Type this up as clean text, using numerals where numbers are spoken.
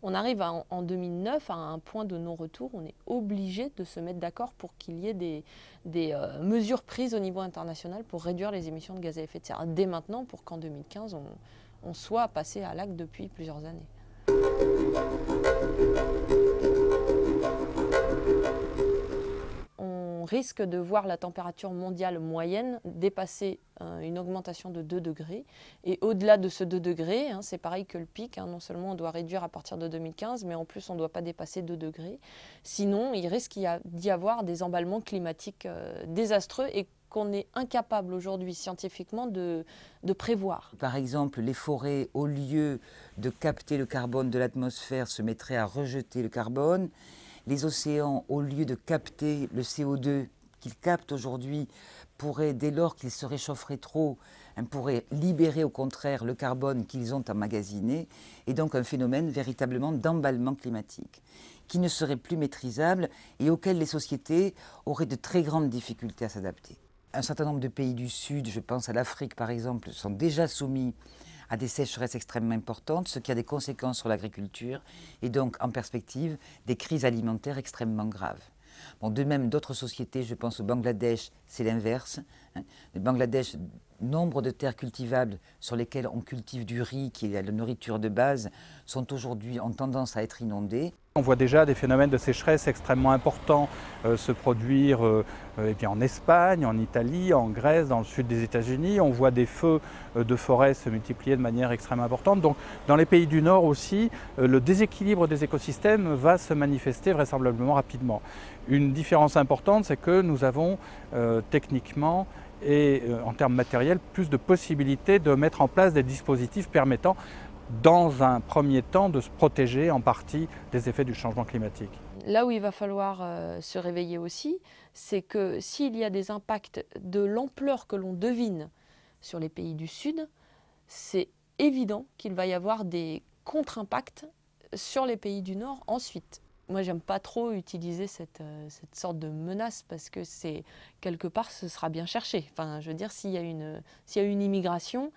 on arrive en 2009 à un point de non-retour. On est obligé de se mettre d'accord pour qu'il y ait des mesures prises au niveau international pour réduire les émissions de gaz à effet de serre dès maintenant, pour qu'en 2015, on soit passé à l'acte depuis plusieurs années. On risque de voir la température mondiale moyenne dépasser une augmentation de 2 degrés. Et au-delà de ce 2 degrés, c'est pareil que le pic, non seulement on doit réduire à partir de 2015, mais en plus on ne doit pas dépasser 2 degrés. Sinon, il risque d'y avoir des emballements climatiques désastreux et qu'on est incapable aujourd'hui scientifiquement de prévoir. Par exemple, les forêts, au lieu de capter le carbone de l'atmosphère, se mettraient à rejeter le carbone. Les océans, au lieu de capter le CO2 qu'ils captent aujourd'hui, pourraient, dès lors qu'ils se réchaufferaient trop, pourraient libérer au contraire le carbone qu'ils ont emmagasiné, et donc un phénomène véritablement d'emballement climatique, qui ne serait plus maîtrisable et auquel les sociétés auraient de très grandes difficultés à s'adapter. Un certain nombre de pays du Sud, je pense à l'Afrique par exemple, sont déjà soumis à des sécheresses extrêmement importantes, ce qui a des conséquences sur l'agriculture et donc en perspective des crises alimentaires extrêmement graves. Bon, de même, d'autres sociétés, je pense au Bangladesh, c'est l'inverse. Le Bangladesh, nombre de terres cultivables sur lesquelles on cultive du riz, qui est la nourriture de base, sont aujourd'hui en tendance à être inondées. On voit déjà des phénomènes de sécheresse extrêmement importants se produire en Espagne, en Italie, en Grèce, dans le sud des États-Unis. On voit des feux de forêt se multiplier de manière extrêmement importante. Donc dans les pays du Nord aussi, le déséquilibre des écosystèmes va se manifester vraisemblablement rapidement. Une différence importante, c'est que nous avons techniquement et en termes matériels plus de possibilités de mettre en place des dispositifs permettant dans un premier temps, de se protéger en partie des effets du changement climatique. Là où il va falloir se réveiller aussi, c'est que s'il y a des impacts de l'ampleur que l'on devine sur les pays du Sud, c'est évident qu'il va y avoir des contre-impacts sur les pays du Nord ensuite. Moi, j'aime pas trop utiliser cette sorte de menace parce que c'est quelque part, ce sera bien cherché. Enfin, je veux dire, s'il y a une immigration,